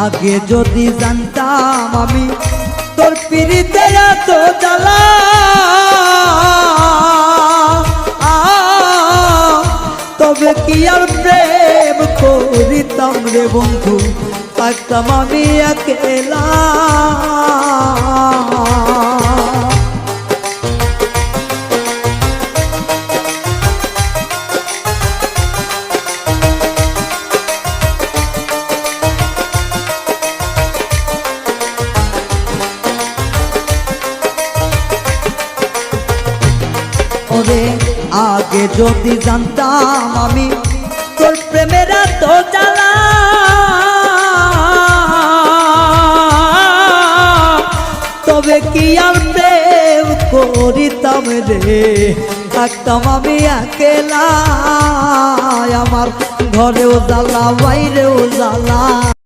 আগে যদি জানতাম আমি তোর পিরিতে এত জ্বালা, তবে কি আর প্রেম করিতাম রে বন্ধু, থাকতাম আমি একেলা। ওরে আগে যদি জানতাম আমি তোর প্রেমের এত জ্বালা, তবে কি আর প্রেম করিতাম রে, থাকতাম আমি একেলা। আমার ঘরেও জ্বালা বাইরেও জ্বালা।